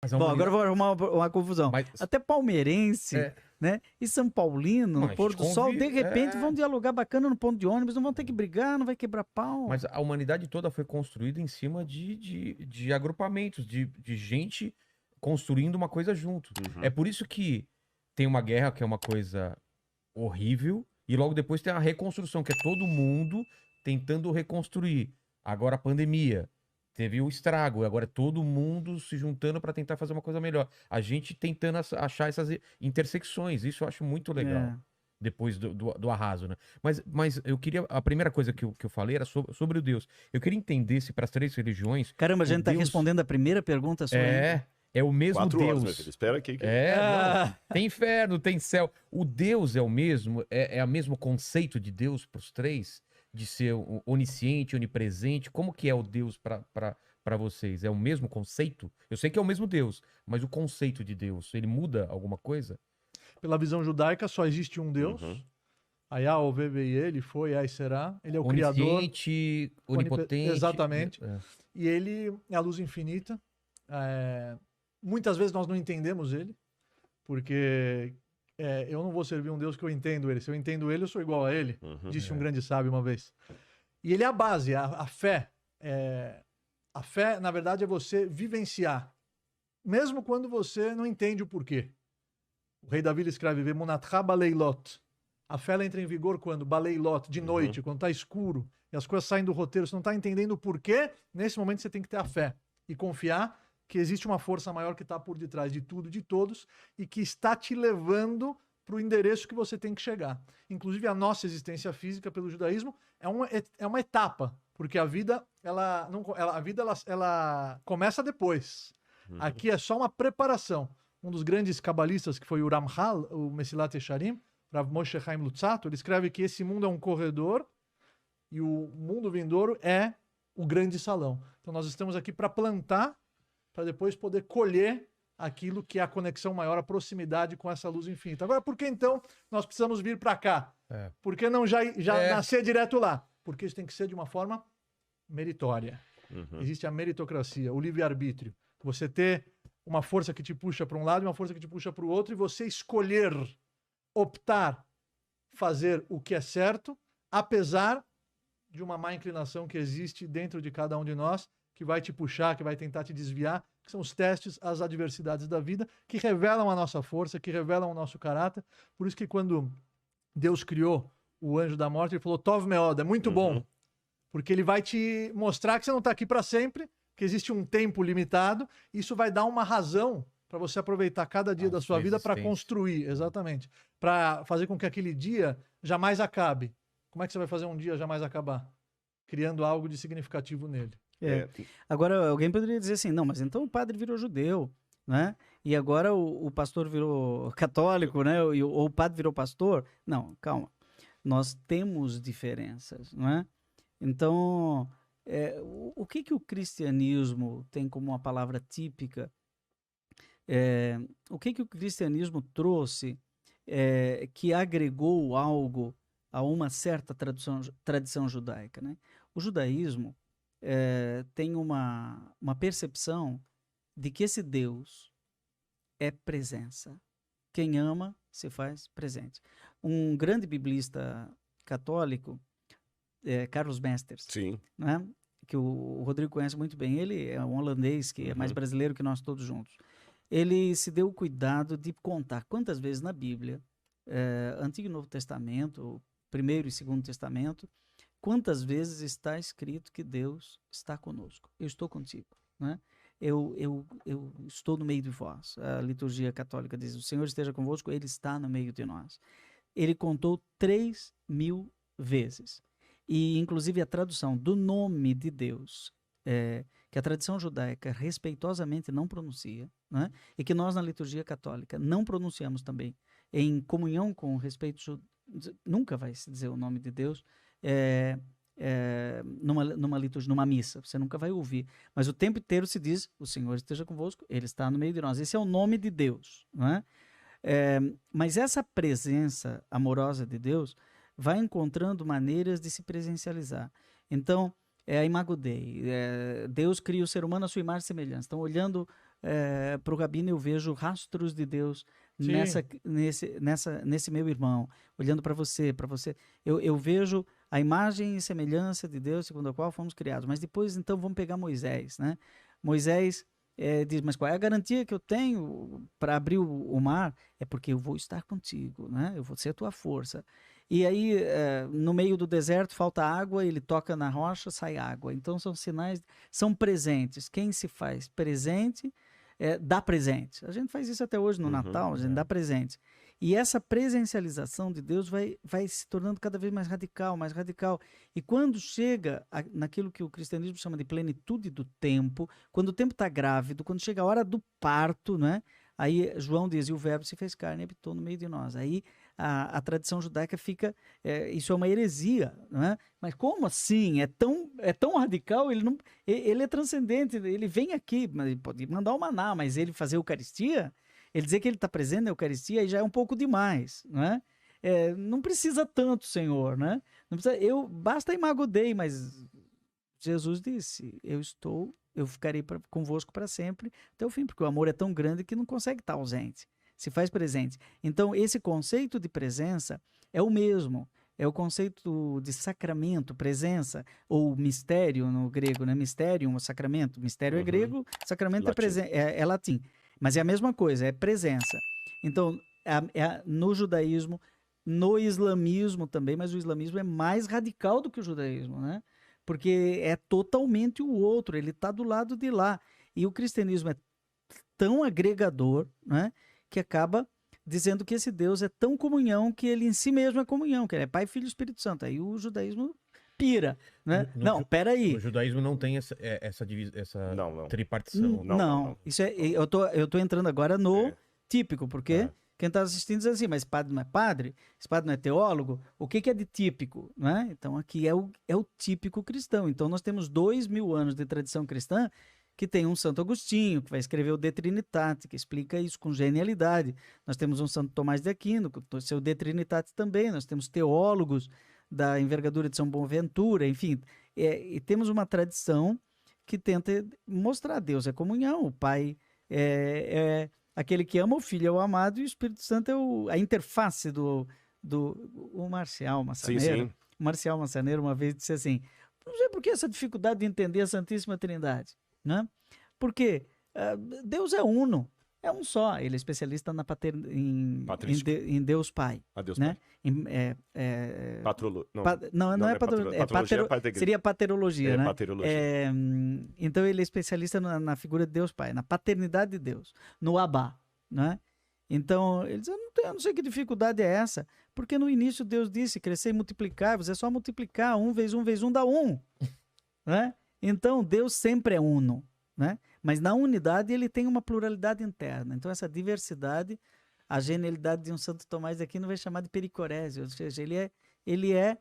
Mas a Bom, agora humanidade- eu vou arrumar uma confusão. Mas- Até palmeirense, É. né? E São Paulino, Não, no a pôr gente do sol, de convive- repente é. vão dialogar bacana no ponto de ônibus, não vão ter que brigar, não vai quebrar pau. Mas a humanidade toda foi construída em cima de agrupamentos, de gente construindo uma coisa junto. Uhum. É por isso que tem uma guerra, que é uma coisa horrível, e logo depois tem a reconstrução, que é todo mundo tentando reconstruir. Agora a pandemia, teve o estrago, agora é todo mundo se juntando para tentar fazer uma coisa melhor. A gente tentando achar essas intersecções, isso eu acho muito legal. É. Depois do arraso, né? Mas eu queria. A primeira coisa que eu falei era sobre o Deus. Eu queria entender se para as três religiões. Caramba, a gente tá Deus- respondendo a primeira pergunta sua. hein? É o mesmo 4 horas, meu Deus. filho. Espera aqui. É, Ah. não. Tem inferno, tem céu. O Deus é o mesmo, é o mesmo conceito de Deus para os três, de ser onisciente, onipresente. Como que é o Deus para vocês? É o mesmo conceito? Eu sei que é o mesmo Deus, mas o conceito de Deus, ele muda alguma coisa? Pela visão judaica, só existe um Deus. Uhum. Ayah, Oveve e ele, foi, aí será. Ele é o Criador. Onisciente, onipotente. Exatamente. É. E ele é a luz infinita. Muitas vezes nós não entendemos ele, porque eu não vou servir um Deus que eu entendo ele. Se eu entendo ele, eu sou igual a ele, Uhum. disse um grande sábio uma vez. E ele é a base, a fé. A fé, na verdade, é você vivenciar, mesmo quando você não entende o porquê. O rei Davi escreve, Vemunatcha baleilot. A fé ela entra em vigor quando? Baleilot, de noite, quando está escuro, e as coisas saem do roteiro, você não está entendendo o porquê, nesse momento você tem que ter a fé e confiar que existe uma força maior que está por detrás de tudo e de todos e que está te levando para o endereço que você tem que chegar. Inclusive, a nossa existência física pelo judaísmo é uma etapa, porque a vida, ela começa depois. Aqui é só uma preparação. Um dos grandes cabalistas, que foi o Ramchal, o Mesilat Yesharim, Rav Moshe Chaim Luzzatto, ele escreve que esse mundo é um corredor e o mundo vindouro é o grande salão. Então nós estamos aqui para plantar, para depois poder colher aquilo que é a conexão maior, a proximidade com essa luz infinita. Agora, por que então nós precisamos vir para cá? É. Por que não já nascer direto lá? Porque isso tem que ser de uma forma meritória. Uhum. Existe a meritocracia, o livre-arbítrio. Você ter uma força que te puxa para um lado e uma força que te puxa para o outro, e você escolher, optar, fazer o que é certo, apesar de uma má inclinação que existe dentro de cada um de nós, que vai te puxar, que vai tentar te desviar, que são os testes, as adversidades da vida, que revelam a nossa força, que revelam o nosso caráter. Por isso que quando Deus criou o anjo da morte, ele falou, Tov Meod, é muito bom, porque ele vai te mostrar que você não está aqui para sempre, que existe um tempo limitado, isso vai dar uma razão para você aproveitar cada dia da sua vida para existência. construir, exatamente, para fazer com que aquele dia jamais acabe. Como é que você vai fazer um dia jamais acabar? Criando algo de significativo nele. Agora, alguém poderia dizer assim, não, mas então o padre virou judeu, né? E agora o pastor virou católico, né? Ou o padre virou pastor. Não, calma. Nós temos diferenças, não é? Então, o que o cristianismo tem como uma palavra típica? O que o cristianismo trouxe que agregou algo a uma certa tradição judaica, né? O judaísmo tem uma percepção de que esse Deus é presença. Quem ama se faz presente. Um grande biblista católico, Carlos Mesters, Sim. né? Que o Rodrigo conhece muito bem. Ele é um holandês que é mais brasileiro que nós todos juntos. Ele se deu o cuidado de contar quantas vezes na Bíblia, Antigo e Novo Testamento, Primeiro e Segundo Testamento, quantas vezes está escrito que Deus está conosco. Eu estou contigo, né? Eu estou no meio de vós. A liturgia católica diz, o Senhor esteja convosco, Ele está no meio de nós. Ele contou 3.000 vezes. E, inclusive, a tradução do nome de Deus, que a tradição judaica respeitosamente não pronuncia, né? E que nós, na liturgia católica, não pronunciamos também, em comunhão com o respeito, nunca vai se dizer o nome de Deus, numa liturgia, numa missa, você nunca vai ouvir, mas o tempo inteiro se diz, o Senhor esteja convosco, Ele está no meio de nós. Esse é o nome de Deus, não é? Mas essa presença amorosa de Deus vai encontrando maneiras de se presencializar. Então, a Imago Dei, Deus cria o ser humano à sua imagem e semelhança. Então, olhando para o Rabino eu vejo rastros de Deus Sim. nesse meu irmão, olhando para você. Eu vejo a imagem e semelhança de Deus segundo a qual fomos criados. Mas depois, então, vamos pegar Moisés, né? Moisés diz, mas qual é a garantia que eu tenho para abrir o mar? É porque eu vou estar contigo, né? Eu vou ser a tua força. E aí, no meio do deserto, falta água, ele toca na rocha, sai água. Então, são sinais, são presentes. Quem se faz presente, dá presente. A gente faz isso até hoje no Natal, a gente dá presente. E essa presencialização de Deus vai se tornando cada vez mais radical, mais radical. E quando chega naquilo que o cristianismo chama de plenitude do tempo, quando o tempo está grávido, quando chega a hora do parto, né? Aí João diz, e o verbo se fez carne e habitou no meio de nós. Aí a tradição judaica fica, isso é uma heresia, né? Mas como assim? É tão radical, ele é transcendente, ele vem aqui, mas ele pode mandar o maná, mas ele fazer Eucaristia, ele dizer que ele está presente na Eucaristia, aí já é um pouco demais, né? Não precisa tanto, Senhor, né? Não precisa, basta Imago Dei, mas Jesus disse, eu ficarei convosco para sempre até o fim, porque o amor é tão grande que não consegue estar ausente, se faz presente. Então, esse conceito de presença é o mesmo, é o conceito de sacramento, presença, ou mistério no grego, né? Mysterium, sacramento. Mistério é grego, sacramento é latim. Mas é a mesma coisa, é presença. Então, no judaísmo, no islamismo também, mas o islamismo é mais radical do que o judaísmo, né? Porque é totalmente o outro, ele está do lado de lá. E o cristianismo é tão agregador, né, que acaba dizendo que esse Deus é tão comunhão que ele em si mesmo é comunhão, que ele é Pai, Filho e Espírito Santo. Aí o judaísmo pira, né? Peraí. O judaísmo não tem essa Não. tripartição. Não. Isso eu tô entrando agora no típico, porque quem está assistindo diz assim, mas padre não é padre? Esse padre não é teólogo? O que é de típico? Né? Então aqui é o típico cristão. Então nós temos 2000 anos de tradição cristã que tem um Santo Agostinho, que vai escrever o De Trinitate, que explica isso com genialidade. Nós temos um Santo Tomás de Aquino, que é o seu De Trinitate também. Nós temos teólogos da envergadura de São Boaventura, enfim. E temos uma tradição que tenta mostrar Deus é comunhão, o Pai é aquele que ama, o Filho é o amado e o Espírito Santo é a interface o Marcial Massaneiro. Sim. O Marcial Massaneiro uma vez disse assim, não sei por que essa dificuldade de entender a Santíssima Trindade, né? Porque Deus é uno, é um só. Ele é especialista em Deus Pai. Deus né? Pai. Não é paterologia. Seria paterologia, né? Paterologia. Então ele é especialista na figura de Deus Pai, na paternidade de Deus, no Abá, né? Então ele diz, eu não sei que dificuldade é essa, porque no início Deus disse, crescer e multiplicar, você é só multiplicar, 1 vezes 1 vezes 1 dá 1, né? Então Deus sempre é uno, né? Mas na unidade ele tem uma pluralidade interna. Então essa diversidade, a genialidade de um Santo Tomás de Aquino vai chamar de pericorese, ou seja, ele é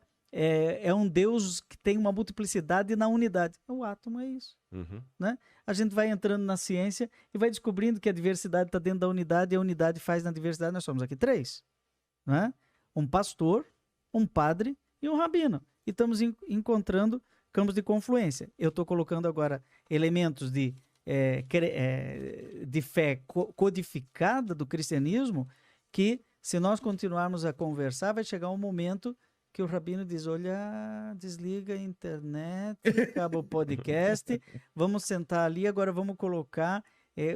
um Deus que tem uma multiplicidade na unidade. O átomo é isso, né? A gente vai entrando na ciência e vai descobrindo que a diversidade está dentro da unidade e a unidade faz na diversidade. Nós somos aqui 3, né? Um pastor, um padre e um rabino. E estamos encontrando campos de confluência. Eu estou colocando agora elementos de fé codificada do cristianismo que, se nós continuarmos a conversar, vai chegar um momento que o rabino diz, olha, desliga a internet, acaba o podcast, vamos sentar ali, agora vamos colocar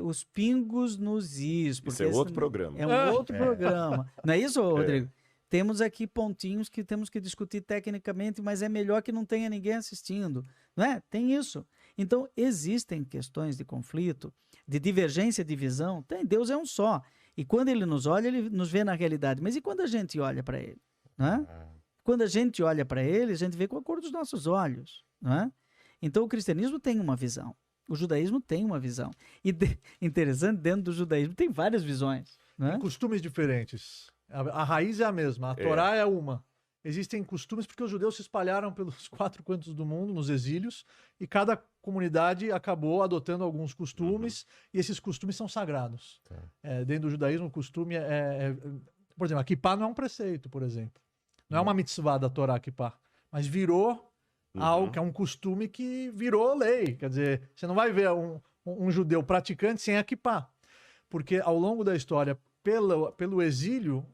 os pingos nos is. Isso é outro programa. É um outro programa. Não é isso, Rodrigo? Temos aqui pontinhos que temos que discutir tecnicamente, mas é melhor que não tenha ninguém assistindo, não é? Tem isso. Então, existem questões de conflito, de divergência de visão. Deus é um só. E quando ele nos olha, ele nos vê na realidade. Mas e quando a gente olha para ele? Não é? Quando a gente olha para ele, a gente vê com a cor dos nossos olhos. Não é? Então, o cristianismo tem uma visão. O judaísmo tem uma visão. E interessante, dentro do judaísmo tem várias visões. Não é? Tem costumes diferentes. A raiz é a mesma, a Torá é uma. Existem costumes porque os judeus se espalharam pelos 4 cantos do mundo, nos exílios, e cada comunidade acabou adotando alguns costumes, e esses costumes são sagrados. Dentro do judaísmo, o costume por exemplo, a kippah não é um preceito, por exemplo. Não é uma mitzvah da Torá, kippah, mas virou algo que é um costume que virou lei. Quer dizer, você não vai ver um judeu praticante sem equipar. Porque ao longo da história, pelo exílio,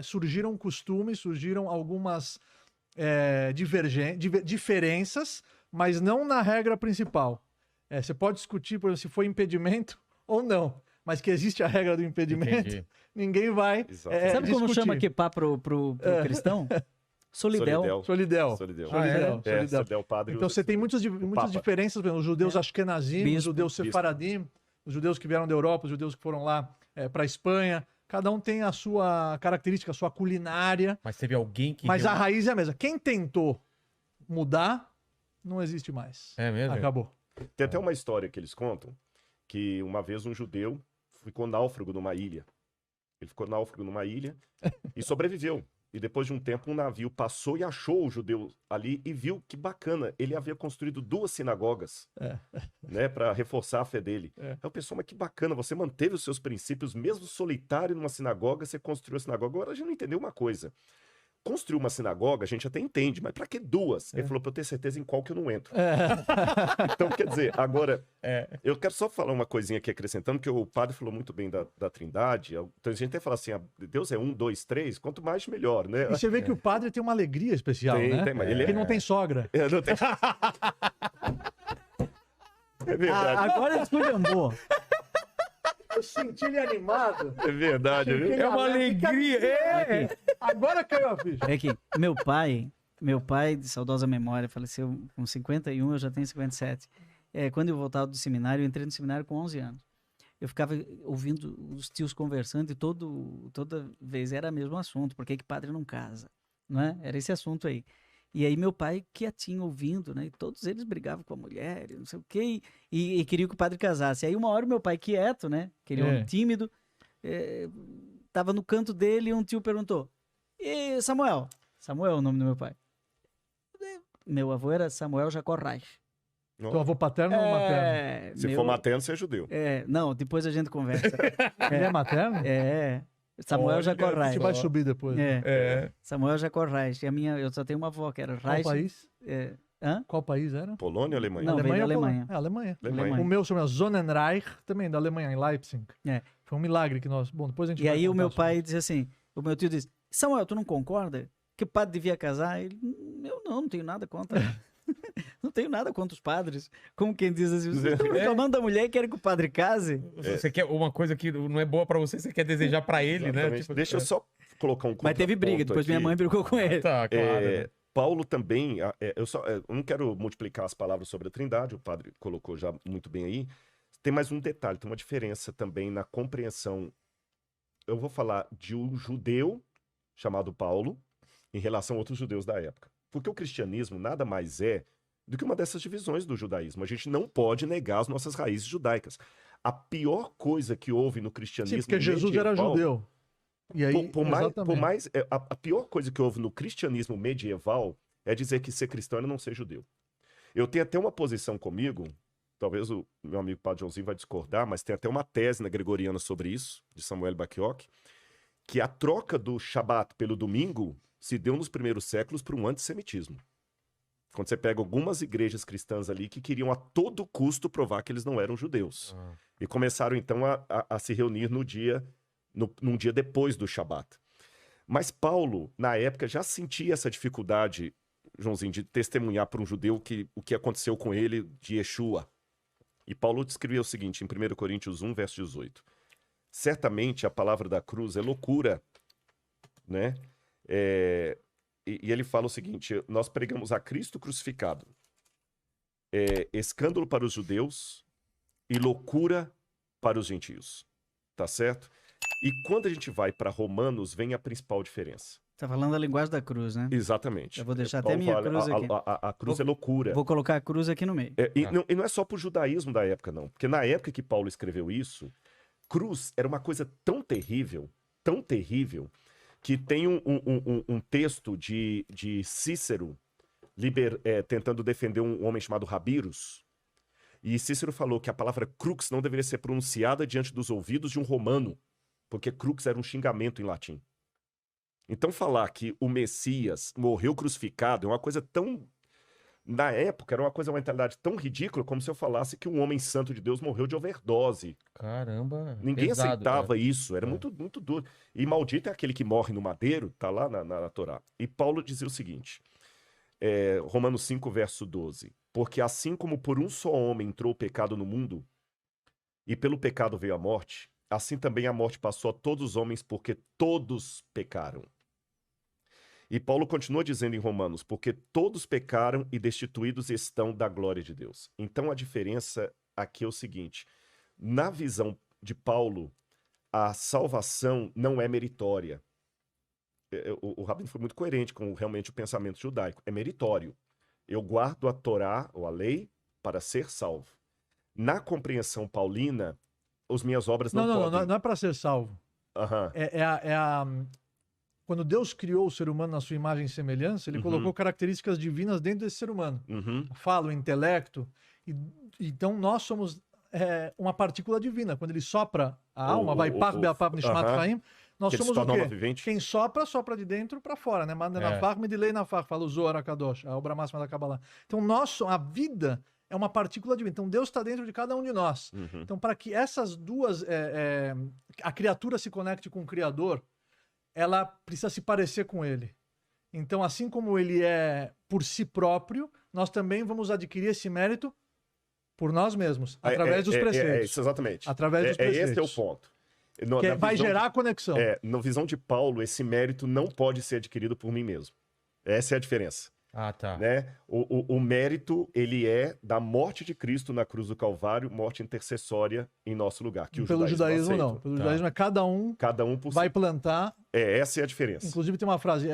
surgiram costumes, surgiram algumas diferenças, mas não na regra principal. Você pode discutir, por exemplo, se foi impedimento ou não, mas que existe a regra do impedimento, ninguém vai Sabe como chama equipar pro cristão? Solidel. Solidel, padre. Então você tem muitas diferenças, os judeus Ashkenazim, os judeus Sefaradim, os judeus que vieram da Europa, os judeus que foram lá para a Espanha. Cada um tem a sua característica, a sua culinária. Mas teve alguém que... Mas a raiz é a mesma. Quem tentou mudar, não existe mais. É mesmo? Acabou. Tem até uma história que eles contam, que uma vez um judeu ficou náufrago numa ilha. Ele ficou náufrago numa ilha e sobreviveu. E depois de um tempo, um navio passou e achou o judeu ali e viu que bacana. Ele havia construído 2 sinagogas, né, para reforçar a fé dele. Aí eu pensei, mas que bacana, você manteve os seus princípios, mesmo solitário numa sinagoga, você construiu a sinagoga. Agora a gente não entendeu uma coisa. Construir uma sinagoga, a gente até entende, mas para que 2? Ele falou, para eu ter certeza em qual que eu não entro. Então, quer dizer, agora, eu quero só falar uma coisinha aqui acrescentando, que o padre falou muito bem da Trindade. Então a gente até fala assim, Deus é 1, 2, 3, quanto mais melhor, né? E você vê que o padre tem uma alegria especial, né? Mas ele não tem sogra. Não tem... É verdade. Agora ele esculhambou. Eu senti ele animado. É verdade, viu? É uma alegria. Agora caiu a ficha. É que meu pai, de saudosa memória, faleceu com 51, eu já tenho 57. Quando eu voltava do seminário, eu entrei no seminário com 11 anos. Eu ficava ouvindo os tios conversando e toda vez era o mesmo assunto. Por que padre não casa? Não é? Era esse assunto aí. E aí meu pai quietinho ouvindo, né? E todos eles brigavam com a mulher, não sei o quê, e queriam que o padre casasse. Aí uma hora meu pai quieto, né? Aquele homem tímido, tava no canto dele e um tio perguntou, e Samuel? Samuel é o nome do meu pai. Meu avô era Samuel Jacó Reich. Teu avô paterno ou materno? Se for materno, você é judeu. Não, depois a gente conversa. Ele é materno? Samuel Jacó Reich. A gente vai subir depois. Samuel Jacó Reich. Eu só tenho uma avó que era Reich. Qual país? Hã? Qual país era? Polônia ou Alemanha? Não, Alemanha. Alemanha. Alemanha. Alemanha. O meu chama Sonnenreich, também da Alemanha, em Leipzig. Foi um milagre que nós... Bom, depois a gente E aí o meu pai disse assim, o meu tio disse, Samuel, tu não concorda que o padre devia casar? Ele, eu não tenho nada contra. Não tenho nada contra os padres. Como quem diz assim, vocês estão reclamando da mulher e querem que o padre case? Você quer uma coisa que não é boa pra você quer desejar pra ele, né? Tipo, deixa eu só colocar um Mas teve briga, depois minha mãe brigou com ele. Tá, claro. Né? Paulo também, eu não quero multiplicar as palavras sobre a Trindade, o padre colocou já muito bem aí. Tem mais um detalhe, tem uma diferença também na compreensão. Eu vou falar de um judeu chamado Paulo em relação a outros judeus da época. Porque o cristianismo nada mais é do que uma dessas divisões do judaísmo. A gente não pode negar as nossas raízes judaicas. A pior coisa que houve no cristianismo... Sim, porque Jesus era judeu. E aí, a pior coisa que houve no cristianismo medieval é dizer que ser cristão é não ser judeu. Eu tenho até uma posição comigo, talvez o meu amigo Padre Joãozinho vai discordar, mas tem até uma tese na Gregoriana sobre isso, de Samuel Bacchiocchi, que a troca do Shabat pelo domingo se deu nos primeiros séculos por um antissemitismo. Quando você pega algumas igrejas cristãs ali que queriam a todo custo provar que eles não eram judeus. E começaram então a se reunir num dia depois do Shabat. Mas Paulo, na época, já sentia essa dificuldade, Joãozinho, de testemunhar para um judeu o que aconteceu com ele de Yeshua. E Paulo descreveu o seguinte, em 1 Coríntios 1, verso 18. Certamente a palavra da cruz é loucura, né? E ele fala o seguinte, nós pregamos a Cristo crucificado, escândalo para os judeus e loucura para os gentios, tá certo? E quando a gente vai para Romanos, vem a principal diferença. Tá falando da linguagem da cruz, né? Exatamente. Eu vou deixar até a minha cruz aqui. A cruz é loucura. Vou colocar a cruz aqui no meio. E não é só pro judaísmo da época, não. Porque na época que Paulo escreveu isso, cruz era uma coisa tão terrível, que tem um texto de Cícero tentando defender um homem chamado Rabirus. E Cícero falou que a palavra crux não deveria ser pronunciada diante dos ouvidos de um romano, porque crux era um xingamento em latim. Então falar que o Messias morreu crucificado é uma coisa tão Na época, era uma mentalidade tão ridícula como se eu falasse que um homem santo de Deus morreu de overdose. Caramba. Ninguém pesado, aceitava isso, era É. muito, muito duro. E maldito é aquele que morre no madeiro, tá lá na Torá. E Paulo dizia o seguinte, Romanos 5, verso 12. Porque assim como por um só homem entrou o pecado no mundo, e pelo pecado veio a morte, assim também a morte passou a todos os homens, porque todos pecaram. E Paulo continua dizendo em Romanos, porque todos pecaram e destituídos estão da glória de Deus. Então a diferença aqui é o seguinte, na visão de Paulo, a salvação não é meritória. O Rabino foi muito coerente com realmente o pensamento judaico. É meritório. Eu guardo a Torá, ou a lei, para ser salvo. Na compreensão paulina, as minhas obras não podem... Não é para ser salvo. Aham. Quando Deus criou o ser humano na sua imagem e semelhança, ele Uhum. colocou características divinas dentro desse ser humano. Uhum. A fala, o intelecto. Então nós somos uma partícula divina. Quando ele sopra a alma, vai pach be'apach nishmat aham. chaim, nós Que ele se somos o torna quê? alma vivente. Quem sopra, sopra de dentro para fora, né? Manda na fach, medilei na fach, fala o Zohar HaKadosh, a obra máxima da Kabbalah. Então a vida é uma partícula divina. Então Deus está dentro de cada um de nós. Uhum. Então para que essas duas, a criatura se conecte com o Criador, ela precisa se parecer com ele. Então, assim como ele é por si próprio, nós também vamos adquirir esse mérito por nós mesmos, através dos preceitos. Isso, exatamente. Através dos preceitos. Esse é o ponto. Que vai gerar a conexão. Na visão de Paulo, esse mérito não pode ser adquirido por mim mesmo. Essa é a diferença. Ah, tá. Né? O mérito, ele é da morte de Cristo na cruz do Calvário, morte intercessória em nosso lugar. Que Pelo judaísmo, aceita. não. Pelo judaísmo é cada um por vai si. plantar. Essa é a diferença. Inclusive tem uma frase,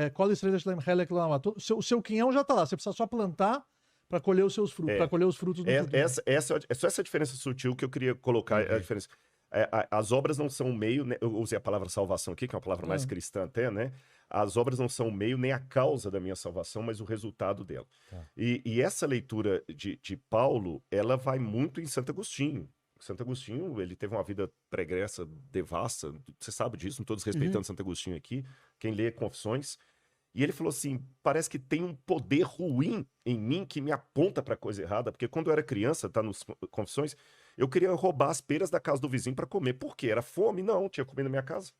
o seu quinhão já está lá, você precisa só plantar para colher os seus frutos, para colher os frutos do futuro. É só essa diferença sutil que eu queria colocar, a diferença. As obras não são o meio, né? Eu usei a palavra salvação aqui, que é uma palavra mais cristã até, né? As obras não são o meio nem a causa da minha salvação, mas o resultado dela. Tá. E essa leitura de Paulo, ela vai muito em Santo Agostinho. Santo Agostinho, ele teve uma vida pregressa, devassa, você sabe disso, não estou desrespeitando Santo Agostinho aqui, quem lê Confissões. E ele falou assim, parece que tem um poder ruim em mim que me aponta para coisa errada, porque quando eu era criança, tá nos Confissões, eu queria roubar as peras da casa do vizinho para comer. Por quê? Era fome? Não, tinha comida na minha casa.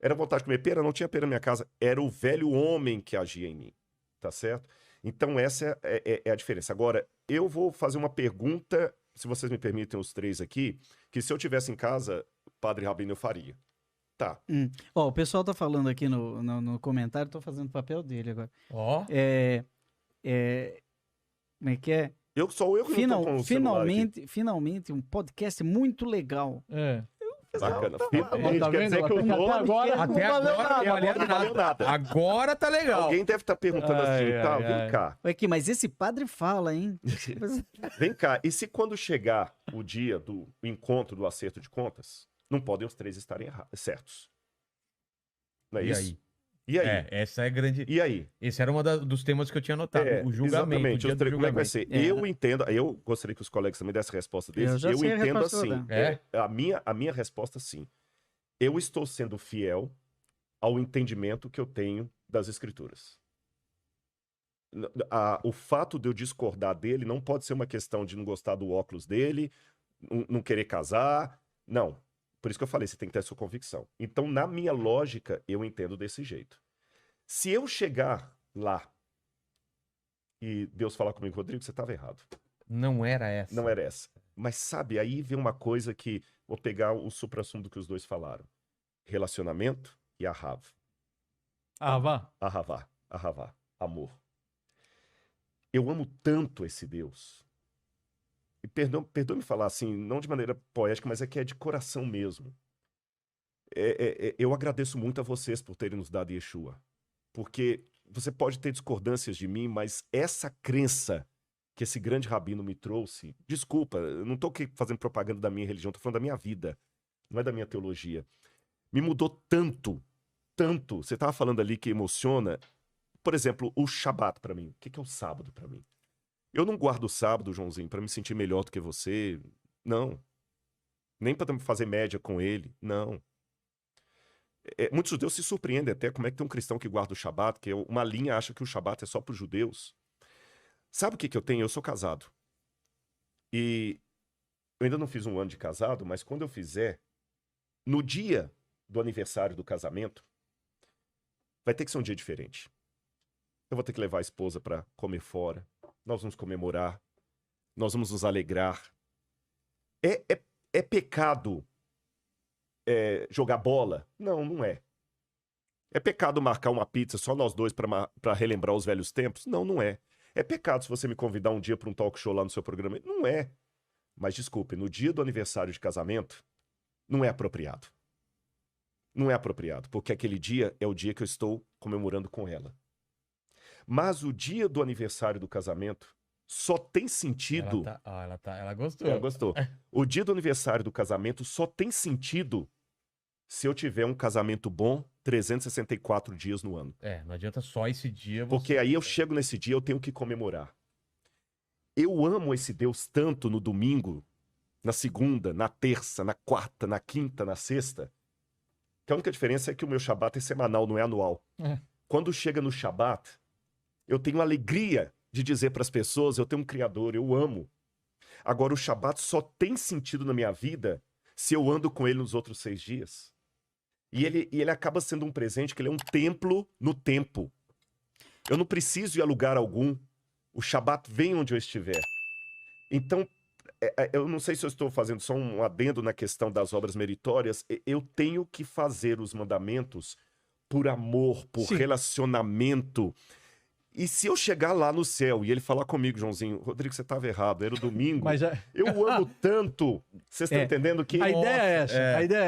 Era vontade de comer pera? Não tinha pera na minha casa. Era o velho homem que agia em mim, tá certo? Então essa é a diferença. Agora, eu vou fazer uma pergunta, se vocês me permitem os três aqui, que se eu tivesse em casa, Padre Rabino, eu faria. Tá. Ó, o pessoal tá falando aqui no comentário, tô fazendo o papel dele agora. Ó. Como é que é? Só eu que não tô com o celular aqui. Finalmente, um podcast muito legal. Bacana. Tá Finalmente, quer dizer que eu tô... Até agora não valeu nada. Agora tá legal. Alguém deve estar perguntando assim, vem cá. Aqui, mas esse padre fala, hein? Vem cá, e se quando chegar o dia do encontro do acerto de contas, não podem os três estarem certos? Não é E isso? aí? E aí? Essa é grande. E aí? Esse era um dos temas que eu tinha anotado. O julgamento. Exatamente. O dia do Como é que vai julgamento. ser? Eu entendo, eu gostaria que os colegas também dessem a resposta deles. Eu já sei a entendo resposta assim. toda. A minha resposta, sim. Eu estou sendo fiel ao entendimento que eu tenho das escrituras. O fato de eu discordar dele não pode ser uma questão de não gostar do óculos dele, não querer casar. Não. Por isso que eu falei, você tem que ter a sua convicção. Então, na minha lógica, eu entendo desse jeito. Se eu chegar lá e Deus falar comigo, Rodrigo, você estava errado. Não era essa. Não era essa. Mas sabe, aí vem uma coisa que... Vou pegar o suprassumo que os dois falaram. Relacionamento e Ahav. Ahavá. Amor. Eu amo tanto esse Deus. E perdoe-me falar assim, não de maneira poética, mas é que é de coração mesmo. Eu agradeço muito a vocês por terem nos dado Yeshua. Porque você pode ter discordâncias de mim, mas essa crença que esse grande rabino me trouxe, desculpa, eu não estou aqui fazendo propaganda da minha religião, estou falando da minha vida, não é da minha teologia. Me mudou tanto. Você estava falando ali que emociona. Por exemplo, o Shabat para mim. O que é o sábado para mim? Eu não guardo o sábado, Joãozinho, para me sentir melhor do que você. Não. Nem para fazer média com ele. Não. Muitos judeus se surpreendem até como é que tem um cristão que guarda o Shabat, que uma linha acha que o Shabat é só para os judeus. Sabe o que eu tenho? Eu sou casado. E eu ainda não fiz um ano de casado, mas quando eu fizer, no dia do aniversário do casamento, vai ter que ser um dia diferente. Eu vou ter que levar a esposa para comer fora. Nós vamos comemorar. Nós vamos nos alegrar. É pecado jogar bola? Não, não é. É pecado marcar uma pizza só nós dois para relembrar os velhos tempos? Não, não é. É pecado se você me convidar um dia para um talk show lá no seu programa? Não é. Mas desculpe, no dia do aniversário de casamento, não é apropriado. Não é apropriado, porque aquele dia é o dia que eu estou comemorando com ela. Mas o dia do aniversário do casamento só tem sentido... Ela gostou. Ela gostou. O dia do aniversário do casamento só tem sentido se eu tiver um casamento bom 364 dias no ano. Não adianta só esse dia. Porque aí eu chego nesse dia, eu tenho que comemorar. Eu amo esse Deus tanto no domingo, na segunda, na terça, na quarta, na quinta, na sexta, que a única diferença é que o meu Shabat é semanal, não é anual. Quando chega no Shabat, eu tenho alegria de dizer para as pessoas, eu tenho um Criador, eu amo. Agora, o Shabat só tem sentido na minha vida se eu ando com ele nos outros 6 dias. E ele acaba sendo um presente, que ele é um templo no tempo. Eu não preciso ir a lugar algum. O Shabat vem onde eu estiver. Então, eu não sei se eu estou fazendo só um adendo na questão das obras meritórias. Eu tenho que fazer os mandamentos por amor, por relacionamento. E se eu chegar lá no céu e ele falar comigo, Joãozinho, Rodrigo, você estava errado, era o domingo. Mas eu amo tanto. Vocês estão entendendo que... A ideia é essa. A ideia é essa.